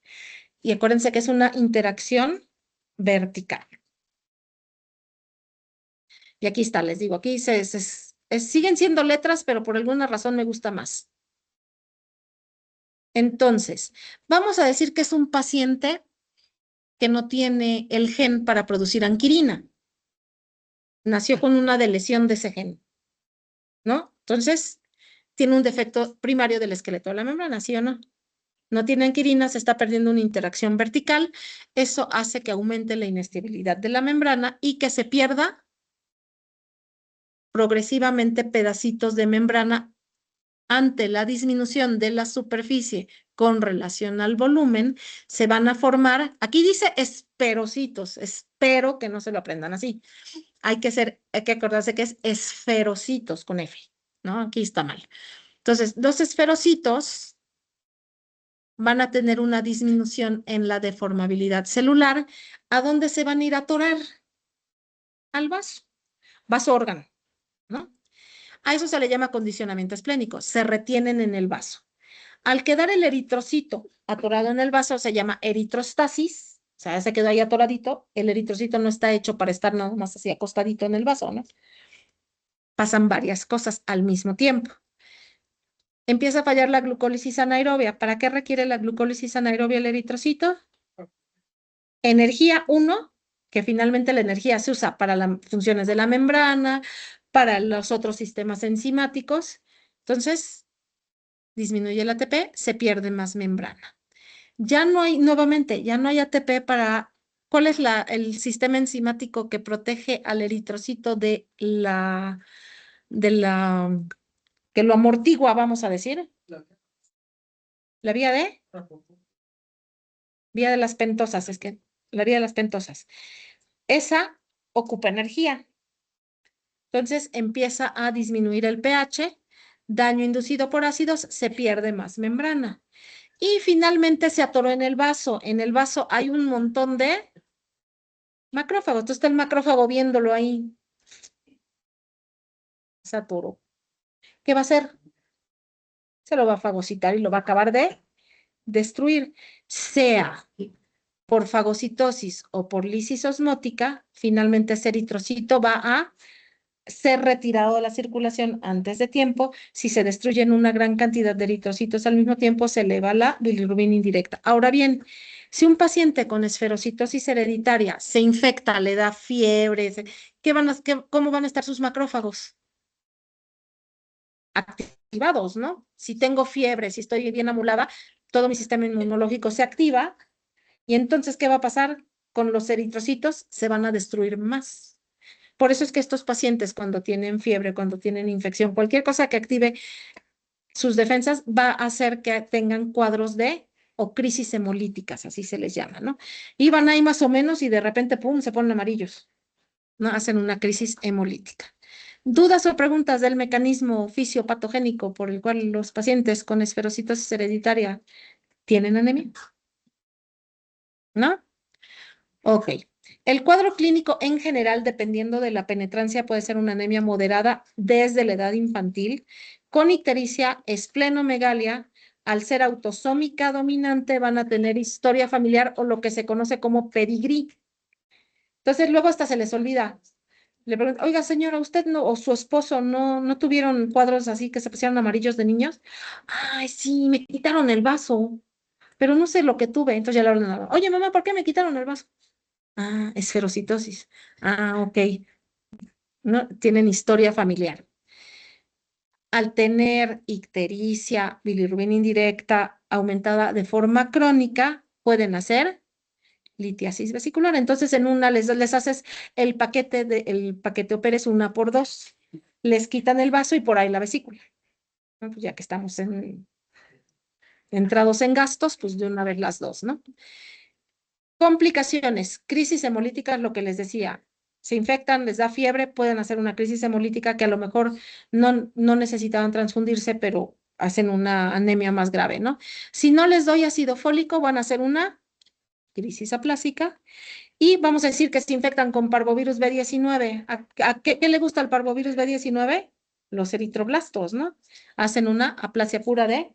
Speaker 1: Y acuérdense que es una interacción vertical. Y aquí está, les digo, aquí siguen siendo letras, pero por alguna razón me gusta más. Entonces, vamos a decir que es un paciente que no tiene el gen para producir anquirina. Nació con una deleción de ese gen, ¿no? Entonces, tiene un defecto primario del esqueleto de la membrana, ¿sí o no? No tiene anquirina, se está perdiendo una interacción vertical. Eso hace que aumente la inestabilidad de la membrana y que se pierda progresivamente pedacitos de membrana ante la disminución de la superficie con relación al volumen, se van a formar, aquí dice esferocitos, espero que no se lo aprendan así. Hay que acordarse que es esferocitos con F, ¿no? Aquí está mal. Entonces, los esferocitos van a tener una disminución en la deformabilidad celular. ¿A dónde se van a ir a atorar? Al vaso órgano, ¿no? A eso se le llama condicionamiento esplénico, se retienen en el vaso. Al quedar el eritrocito atorado en el vaso, se llama eritrostasis, o sea, se quedó ahí atoradito, el eritrocito no está hecho para estar nada más así acostadito en el vaso, ¿no? Pasan varias cosas al mismo tiempo. Empieza a fallar la glucólisis anaerobia. ¿Para qué requiere la glucólisis anaerobia el eritrocito? Energía 1, que finalmente la energía se usa para las funciones de la membrana, para los otros sistemas enzimáticos. Entonces, disminuye el ATP, se pierde más membrana. Ya no hay, nuevamente, ya no hay ATP para, ¿cuál es el sistema enzimático que protege al eritrocito de la, que lo amortigua, vamos a decir? La vía de las pentosas, es que la vía de las pentosas. Esa ocupa energía. Entonces empieza a disminuir el pH, daño inducido por ácidos, se pierde más membrana. Y finalmente se atoró en el vaso. En el vaso hay un montón de macrófagos. Entonces está el macrófago viéndolo ahí. Se atoró. ¿Qué va a hacer? Se lo va a fagocitar y lo va a acabar de destruir. Sea por fagocitosis o por lisis osmótica, finalmente ese eritrocito va a ser retirado de la circulación antes de tiempo. Si se destruyen una gran cantidad de eritrocitos al mismo tiempo, se eleva la bilirrubina indirecta. Ahora bien, Si un paciente con esferocitosis hereditaria se infecta, le da fiebre, ¿cómo van a estar sus macrófagos? Activados, ¿no? Si tengo fiebre, si estoy bien amulada, todo mi sistema inmunológico se activa y entonces, ¿qué va a pasar? Con los eritrocitos se van a destruir más. Por eso es que estos pacientes cuando tienen fiebre, cuando tienen infección, cualquier cosa que active sus defensas va a hacer que tengan cuadros de o crisis hemolíticas, así se les llama, ¿no? Y van ahí más o menos y de repente, ¡pum!, se ponen amarillos, ¿no? Hacen una crisis hemolítica. ¿Dudas o preguntas del mecanismo fisiopatogénico por el cual los pacientes con esferocitosis hereditaria tienen anemia? ¿No? Ok. El cuadro clínico en general, dependiendo de la penetrancia, puede ser una anemia moderada desde la edad infantil, con ictericia, esplenomegalia. Al ser autosómica dominante, van a tener historia familiar o lo que se conoce como pedigrí. Entonces, luego hasta se les olvida. Le pregunto, oiga, señora, ¿usted no, o su esposo no tuvieron cuadros así que se pusieron amarillos de niños? Ay, sí, me quitaron el vaso, pero no sé lo que tuve. Entonces ya le hablan, oye, mamá, ¿por qué me quitaron el vaso? Ah, esferocitosis. Ah, ok. No, tienen historia familiar. Al tener ictericia, bilirrubina indirecta aumentada de forma crónica, pueden hacer litiasis vesicular. Entonces, en una les haces el paquete operes una por dos. Les quitan el vaso y por ahí la vesícula. ¿No? Pues ya que estamos entrados en gastos, pues de una vez las dos, ¿no? Complicaciones, crisis hemolítica, lo que les decía. Se infectan, les da fiebre, pueden hacer una crisis hemolítica que a lo mejor no necesitaban transfundirse, pero hacen una anemia más grave, ¿no? Si no les doy ácido fólico, van a hacer una crisis aplásica y vamos a decir que se infectan con parvovirus B19. ¿A qué le gusta al parvovirus B19? Los eritroblastos, ¿no? Hacen una aplasia pura de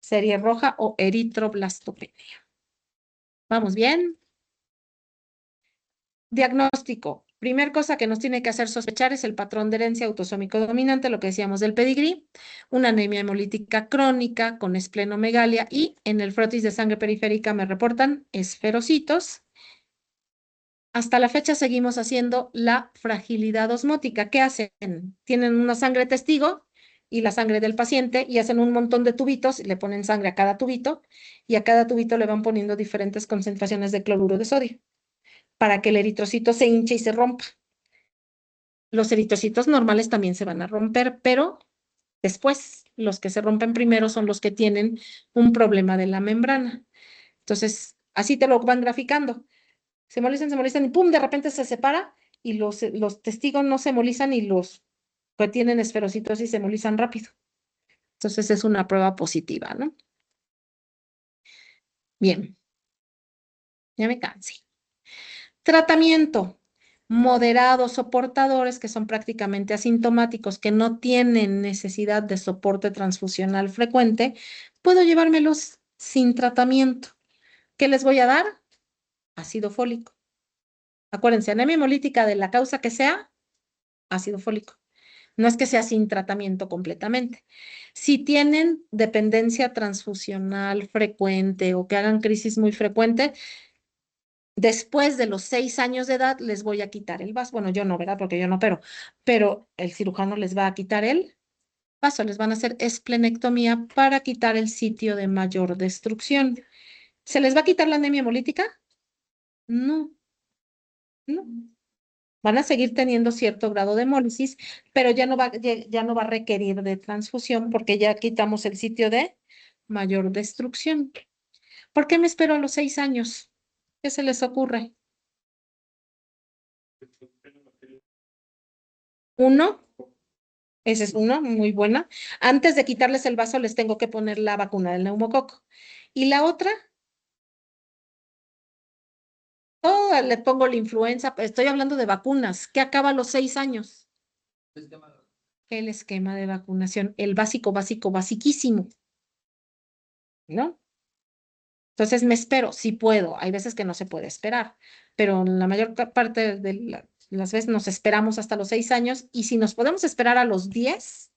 Speaker 1: serie roja o eritroblastopenia. ¿Vamos bien? Diagnóstico. Primer cosa que nos tiene que hacer sospechar es el patrón de herencia autosómico dominante, lo que decíamos del pedigrí, una anemia hemolítica crónica con esplenomegalia y en el frotis de sangre periférica me reportan esferocitos. Hasta la fecha seguimos haciendo la fragilidad osmótica. ¿Qué hacen? Tienen una sangre testigo y la sangre del paciente y hacen un montón de tubitos, le ponen sangre a cada tubito y a cada tubito le van poniendo diferentes concentraciones de cloruro de sodio para que el eritrocito se hinche y se rompa. Los eritrocitos normales también se van a romper, pero después los que se rompen primero son los que tienen un problema de la membrana. Entonces, así te lo van graficando. Se molestan y pum, de repente se separa y los testigos no se molizan y los que tienen esferocitosis se molizan rápido. Entonces es una prueba positiva, ¿no? Bien, ya me cansé. Tratamiento. Moderados soportadores que son prácticamente asintomáticos, que no tienen necesidad de soporte transfusional frecuente, puedo llevármelos sin tratamiento. ¿Qué les voy a dar? Ácido fólico. Acuérdense, anemia hemolítica de la causa que sea, ácido fólico. No es que sea sin tratamiento completamente. Si tienen dependencia transfusional frecuente o que hagan crisis muy frecuente, después de los 6 años de edad les voy a quitar el vaso. Bueno, yo no, ¿verdad? Porque yo no opero, pero el cirujano les va a quitar el vaso, les van a hacer esplenectomía para quitar el sitio de mayor destrucción. ¿Se les va a quitar la anemia hemolítica? No, no. Van a seguir teniendo cierto grado de hemólisis, pero ya no va a requerir de transfusión porque ya quitamos el sitio de mayor destrucción. ¿Por qué me espero a los 6 años? ¿Qué se les ocurre? Uno, ese es uno, muy buena. Antes de quitarles el vaso, les tengo que poner la vacuna del neumococo. Y la otra, le pongo la influenza. Estoy hablando de vacunas. ¿Qué acaba a los 6 años? El esquema de vacunación, el básico, básico, basiquísimo, ¿no? Entonces me espero, si puedo. Hay veces que no se puede esperar, pero en la mayor parte de las veces nos esperamos hasta los 6 años y si nos podemos esperar a los 10,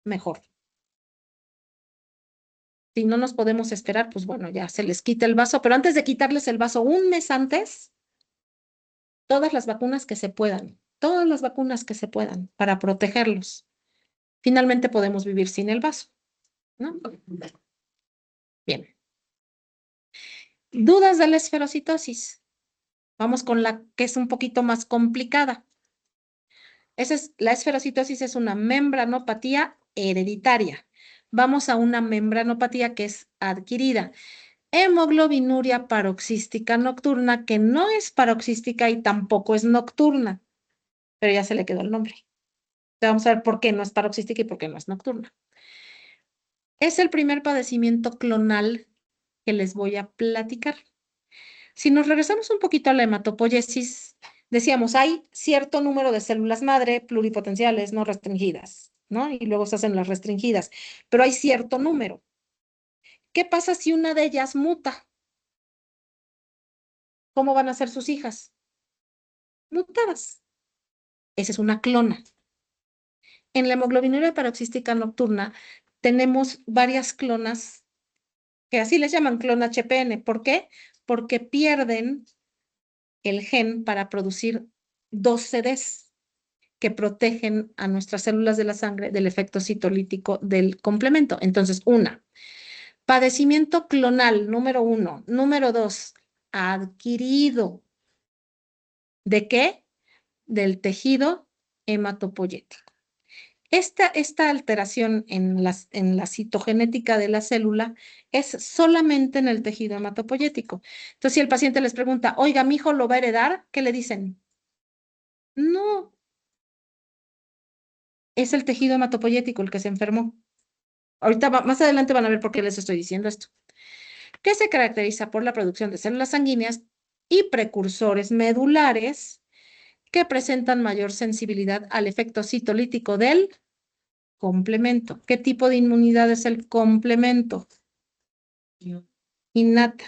Speaker 1: mejor. Si no nos podemos esperar, pues bueno, ya se les quita el vaso, pero antes de quitarles el vaso, un mes antes, todas las vacunas que se puedan, todas las vacunas que se puedan para protegerlos. Finalmente podemos vivir sin el vaso, ¿no? Bien. Dudas de la esferocitosis. Vamos con la que es un poquito más complicada. La esferocitosis es una membranopatía hereditaria. Vamos a una membranopatía que es adquirida. Hemoglobinuria paroxística nocturna, que no es paroxística y tampoco es nocturna, pero ya se le quedó el nombre. Vamos a ver por qué no es paroxística y por qué no es nocturna. Es el primer padecimiento clonal que les voy a platicar. Si nos regresamos un poquito a la hematopoiesis, decíamos, hay cierto número de células madre pluripotenciales no restringidas, ¿no? Y luego se hacen las restringidas, pero hay cierto número. ¿Qué pasa si una de ellas muta? ¿Cómo van a ser sus hijas? Mutadas. Esa es una clona. En la hemoglobinuria paroxística nocturna tenemos varias clonas que así les llaman clona HPN. ¿Por qué? Porque pierden el gen para producir dos CDs que protegen a nuestras células de la sangre del efecto citolítico del complemento. Entonces, padecimiento clonal, número 1. Número 2, adquirido. ¿De qué? Del tejido hematopoyético. Esta alteración en la citogenética de la célula es solamente en el tejido hematopoyético. Entonces, si el paciente les pregunta, oiga, ¿mi hijo lo va a heredar? ¿Qué le dicen? No, es el tejido hematopoyético el que se enfermó. Ahorita, más adelante van a ver por qué les estoy diciendo esto. Que se caracteriza por la producción de células sanguíneas y precursores medulares que presentan mayor sensibilidad al efecto citolítico del complemento. ¿Qué tipo de inmunidad es el complemento? Innata.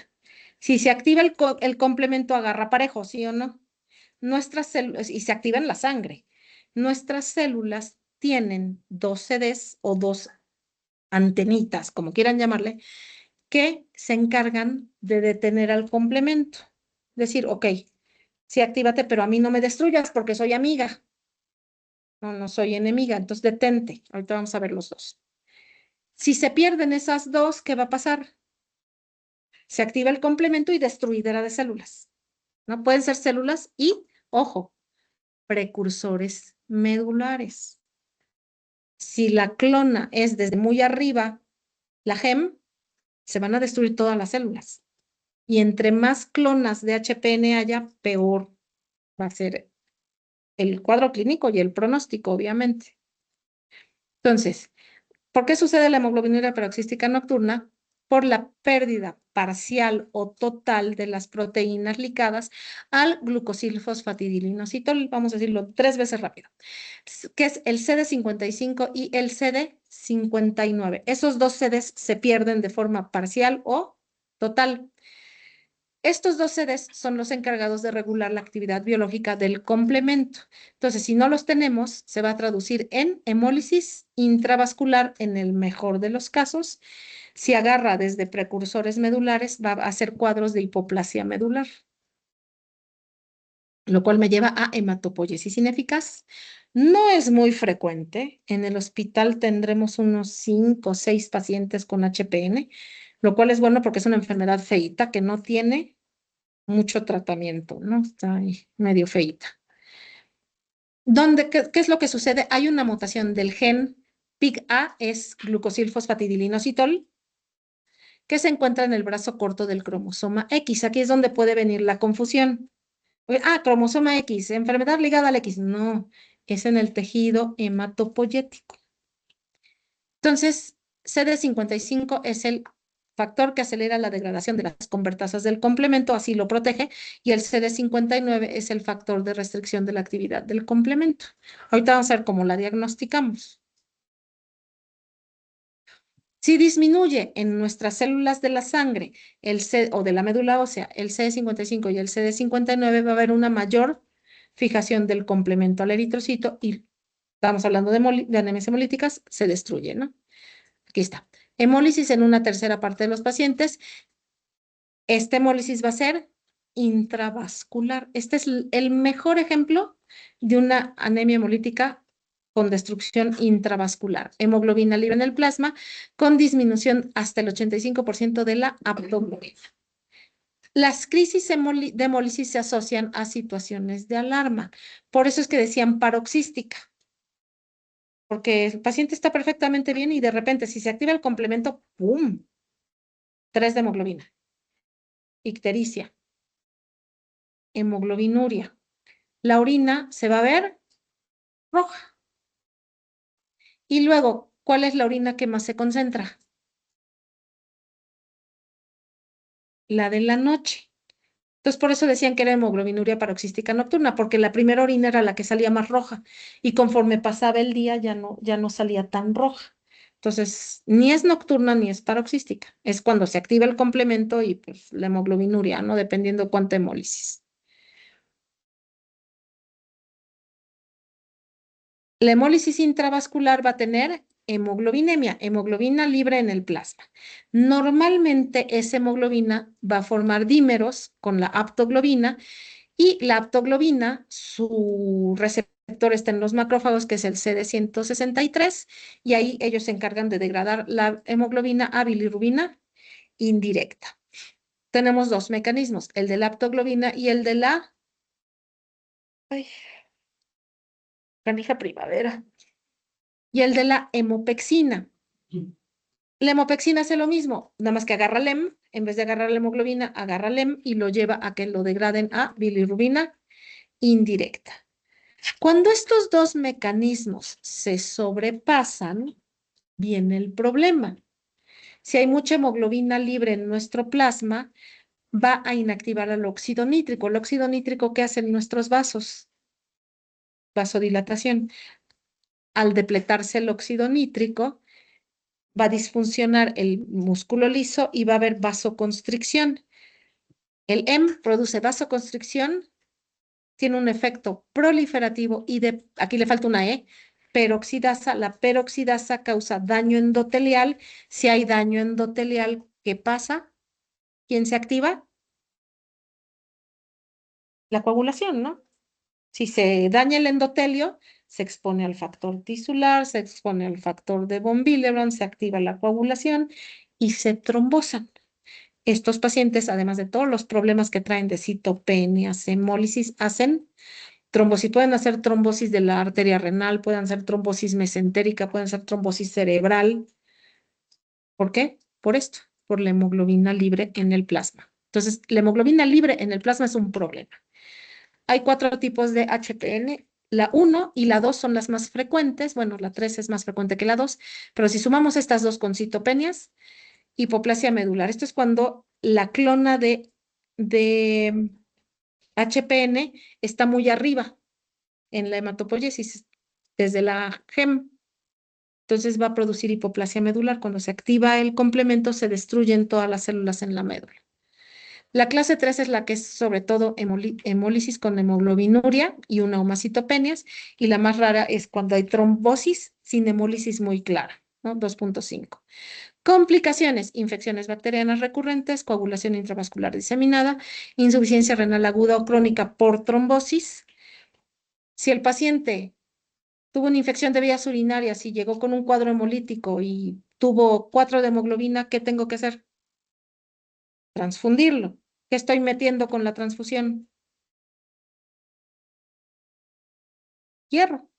Speaker 1: Si se activa el complemento, agarra parejo, ¿sí o no? Nuestras células, y se activa en la sangre. Nuestras células tienen dos CDs o dos antenitas, como quieran llamarle, que se encargan de detener al complemento. Decir, ok, sí, actívate, pero a mí no me destruyas porque soy amiga. No, no soy enemiga, entonces detente. Ahorita vamos a ver los dos. Si se pierden esas dos, ¿qué va a pasar? Se activa el complemento y destruidera de células. ¿No? Pueden ser células y, ojo, precursores medulares. Si la clona es desde muy arriba, la GEM, se van a destruir todas las células. Y entre más clonas de HPN haya, peor va a ser el cuadro clínico y el pronóstico, obviamente. Entonces, ¿por qué sucede la hemoglobinuria paroxística nocturna? Por la pérdida parcial o total de las proteínas ligadas al glucosilfosfatidilinositol. Vamos a decirlo 3 veces rápido, que es el CD55 y el CD59. Esos dos CDs se pierden de forma parcial o total. Estos dos CDs son los encargados de regular la actividad biológica del complemento. Entonces, si no los tenemos, se va a traducir en hemólisis intravascular en el mejor de los casos. Si agarra desde precursores medulares, va a hacer cuadros de hipoplasia medular, lo cual me lleva a hematopoiesis ineficaz. No es muy frecuente. En el hospital tendremos unos 5 o 6 pacientes con HPN, lo cual es bueno porque es una enfermedad feita que no tiene mucho tratamiento, ¿no? Está ahí medio feita. ¿Qué es lo que sucede? Hay una mutación del gen PIGA, es glucosilfosfatidilinositol, que se encuentra en el brazo corto del cromosoma X. Aquí es donde puede venir la confusión. Cromosoma X, enfermedad ligada al X. No, es en el tejido hematopoyético. Entonces, CD55 es el factor que acelera la degradación de las convertasas del complemento, así lo protege, y el CD59 es el factor de restricción de la actividad del complemento. Ahorita vamos a ver cómo la diagnosticamos. Si disminuye en nuestras células de la sangre o de la médula ósea el CD55 y el CD59, va a haber una mayor fijación del complemento al eritrocito y estamos hablando de anemias hemolíticas, se destruye, ¿no? Aquí está. Hemólisis en una tercera parte de los pacientes. Esta hemólisis va a ser intravascular. Este es el mejor ejemplo de una anemia hemolítica con destrucción intravascular. Hemoglobina libre en el plasma con disminución hasta el 85% de la abdominal. Las crisis de hemólisis se asocian a situaciones de alarma. Por eso es que decían paroxística, porque el paciente está perfectamente bien y de repente si se activa el complemento, ¡pum! 3 de hemoglobina, ictericia, hemoglobinuria. La orina se va a ver roja. Y luego, ¿cuál es la orina que más se concentra? La de la noche. Entonces, por eso decían que era hemoglobinuria paroxística nocturna, porque la primera orina era la que salía más roja y conforme pasaba el día ya no salía tan roja. Entonces, ni es nocturna ni es paroxística. Es cuando se activa el complemento y pues la hemoglobinuria, ¿no? Dependiendo cuánta hemólisis. La hemólisis intravascular va a tener hemoglobinemia, hemoglobina libre en el plasma. Normalmente esa hemoglobina va a formar dímeros con la aptoglobina y la aptoglobina, su receptor está en los macrófagos, que es el CD163, y ahí ellos se encargan de degradar la hemoglobina a bilirrubina indirecta. Tenemos dos mecanismos, el de la aptoglobina y el de la ay, canija primavera, y el de la hemopexina. La hemopexina hace lo mismo, nada más que agarra LEM, en vez de agarrar la hemoglobina, agarra LEM y lo lleva a que lo degraden a bilirrubina indirecta. Cuando estos dos mecanismos se sobrepasan, viene el problema. Si hay mucha hemoglobina libre en nuestro plasma, va a inactivar al óxido nítrico. El óxido nítrico, ¿qué hace en nuestros vasos? Vasodilatación. Al depletarse el óxido nítrico, va a disfuncionar el músculo liso y va a haber vasoconstricción. El M produce vasoconstricción, tiene un efecto proliferativo y aquí le falta una E, peroxidasa. La peroxidasa causa daño endotelial. Si hay daño endotelial, ¿qué pasa? ¿Quién se activa? La coagulación, ¿no? Si se daña el endotelio, se expone al factor tisular, se expone al factor de von Willebrand, se activa la coagulación y se trombosan. Estos pacientes, además de todos los problemas que traen de citopenias, hemólisis, hacen trombosis. Pueden hacer trombosis de la arteria renal, pueden hacer trombosis mesentérica, pueden hacer trombosis cerebral. ¿Por qué? Por esto, por la hemoglobina libre en el plasma. Entonces, la hemoglobina libre en el plasma es un problema. Hay 4 tipos de HPN. La 1 y la 2 son las más frecuentes. Bueno, la 3 es más frecuente que la 2, pero si sumamos estas dos con citopenias, hipoplasia medular. Esto es cuando la clona de HPN está muy arriba en la hematopoiesis, desde la GEM. Entonces va a producir hipoplasia medular. Cuando se activa el complemento, se destruyen todas las células en la médula. La clase 3 es la que es sobre todo hemólisis con hemoglobinuria y una o más citopenias, y la más rara es cuando hay trombosis sin hemólisis muy clara, ¿no? 2.5. Complicaciones: infecciones bacterianas recurrentes, coagulación intravascular diseminada, insuficiencia renal aguda o crónica por trombosis. Si el paciente tuvo una infección de vías urinarias y llegó con un cuadro hemolítico y tuvo 4 de hemoglobina, ¿qué tengo que hacer? Transfundirlo. ¿Qué estoy metiendo con la transfusión? Hierro.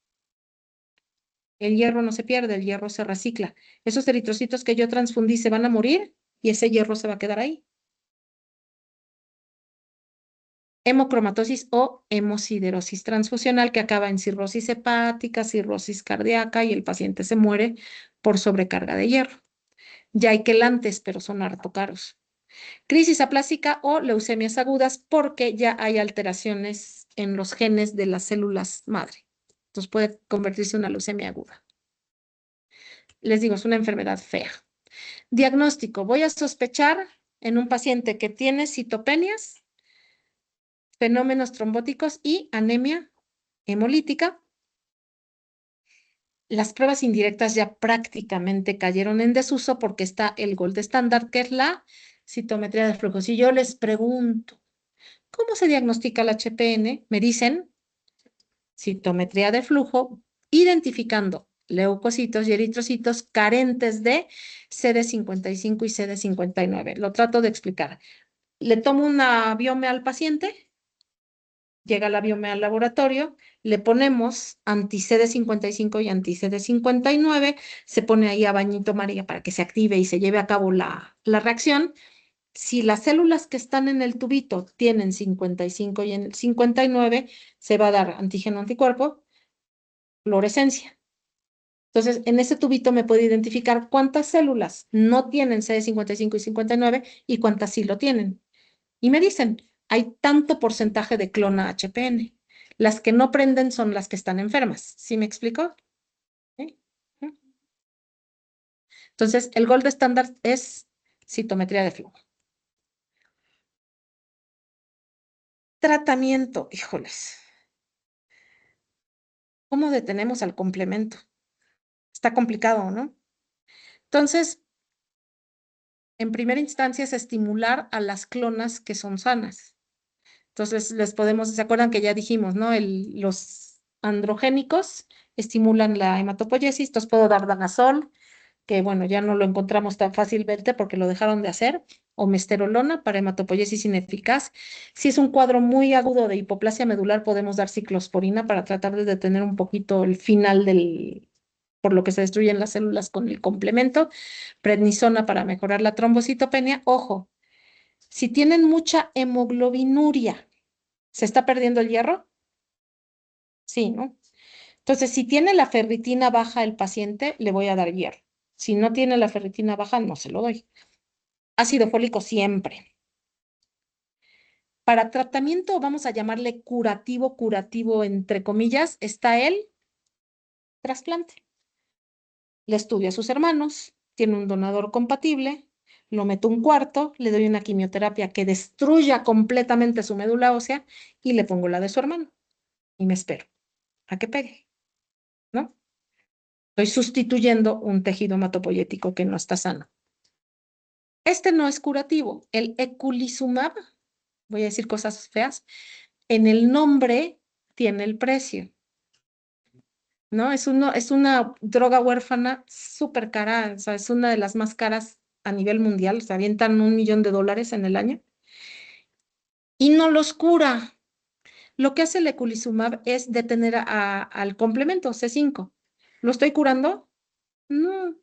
Speaker 1: El hierro no se pierde, el hierro se recicla. Esos eritrocitos que yo transfundí se van a morir y ese hierro se va a quedar ahí. Hemocromatosis o hemosiderosis transfusional, que acaba en cirrosis hepática, cirrosis cardíaca y el paciente se muere por sobrecarga de hierro. Ya hay quelantes, pero son harto caros. Crisis aplásica o leucemias agudas, porque ya hay alteraciones en los genes de las células madre. Entonces puede convertirse en una leucemia aguda. Les digo, es una enfermedad fea. Diagnóstico: voy a sospechar en un paciente que tiene citopenias, fenómenos trombóticos y anemia hemolítica. Las pruebas indirectas ya prácticamente cayeron en desuso porque está el gold estándar, que es la citometría de flujo. Si yo les pregunto, ¿cómo se diagnostica el HPN? Me dicen citometría de flujo, identificando leucocitos y eritrocitos carentes de CD55 y CD59. Lo trato de explicar. Le tomo una biome al paciente, llega la biome al laboratorio, le ponemos anti-CD55 y anti-CD59, se pone ahí a bañito María para que se active y se lleve a cabo la reacción. Si las células que están en el tubito tienen 55 y en el 59, se va a dar antígeno anticuerpo, fluorescencia. Entonces, en ese tubito me puedo identificar cuántas células no tienen CD55 y 59 y cuántas sí lo tienen. Y me dicen, hay tanto porcentaje de clona HPN. Las que no prenden son las que están enfermas. ¿Sí me explico? ¿Sí? Entonces, el gold estándar es citometría de flujo. Tratamiento, híjoles. ¿Cómo detenemos al complemento? Está complicado, ¿no? Entonces, en primera instancia es estimular a las clonas que son sanas. Entonces, les podemos, ¿se acuerdan que ya dijimos, ¿no? Los androgénicos estimulan la hematopoiesis, entonces puedo dar danazol, que bueno, ya no lo encontramos tan fácilmente porque lo dejaron de hacer, o mesterolona para hematopoiesis ineficaz. Si es un cuadro muy agudo de hipoplasia medular, podemos dar ciclosporina para tratar de detener un poquito el final por lo que se destruyen las células con el complemento. Prednisona para mejorar la trombocitopenia. Ojo, si tienen mucha hemoglobinuria, ¿se está perdiendo el hierro? Sí, ¿no? Entonces, si tiene la ferritina baja el paciente, le voy a dar hierro. Si no tiene la ferritina baja, no se lo doy. Ácido fólico siempre. Para tratamiento, vamos a llamarle curativo, curativo entre comillas, está el trasplante. Le estudio a sus hermanos, tiene un donador compatible, lo meto un cuarto, le doy una quimioterapia que destruya completamente su médula ósea y le pongo la de su hermano. Y me espero a que pegue, ¿no? Estoy sustituyendo un tejido hematopoyético que no está sano. Este no es curativo. El eculizumab, voy a decir cosas feas, en el nombre tiene el precio, ¿no? Es una droga huérfana súper cara, o sea, es una de las más caras a nivel mundial, se avientan $1 millón en el año y no los cura. Lo que hace el eculizumab es detener al complemento C5. ¿Lo estoy curando? No.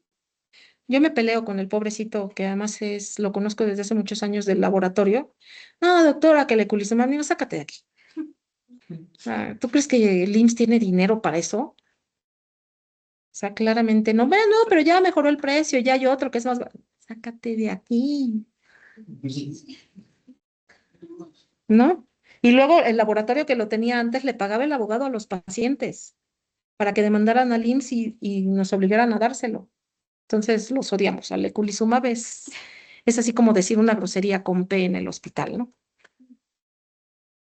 Speaker 1: Yo me peleo con el pobrecito, que además lo conozco desde hace muchos años del laboratorio. No, doctora, que el eculizumab, no, sácate de aquí. ¿Tú crees que el IMSS tiene dinero para eso? O sea, claramente no. Bueno, no, pero ya mejoró el precio, ya hay otro que es más barato. Sácate de aquí, ¿no? Y luego el laboratorio que lo tenía antes le pagaba el abogado a los pacientes para que demandaran al IMSS y nos obligaran a dárselo. Entonces los odiamos. Al eculizumab es así como decir una grosería con P en el hospital, ¿no?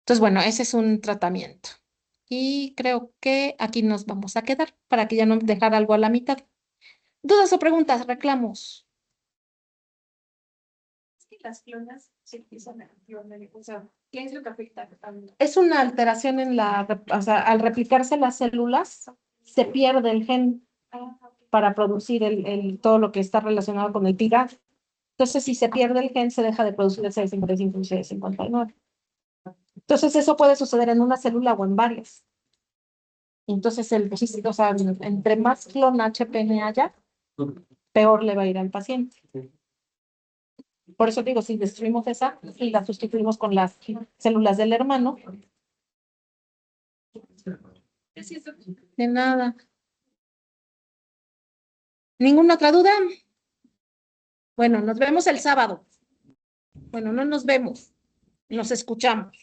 Speaker 1: Entonces, bueno, ese es un tratamiento. Y creo que aquí nos vamos a quedar para que ya no dejar algo a la mitad. ¿Dudas o preguntas? Reclamos.
Speaker 2: Sí, las clonas se empiezan a o sea, ¿qué es lo que afecta?
Speaker 1: Es una alteración o sea, al replicarse las células, se pierde el gen para producir todo lo que está relacionado con el PIGA. Entonces, si se pierde el gen, se deja de producir el CD55 y CD59. Entonces, eso puede suceder en una célula o en varias. Entonces, o sea, entre más clon HPN haya, peor le va a ir al paciente. Por eso digo, si destruimos esa y la sustituimos con las células del hermano, de nada. ¿Ninguna otra duda? Bueno, nos vemos el sábado. Bueno, no nos vemos, nos escuchamos.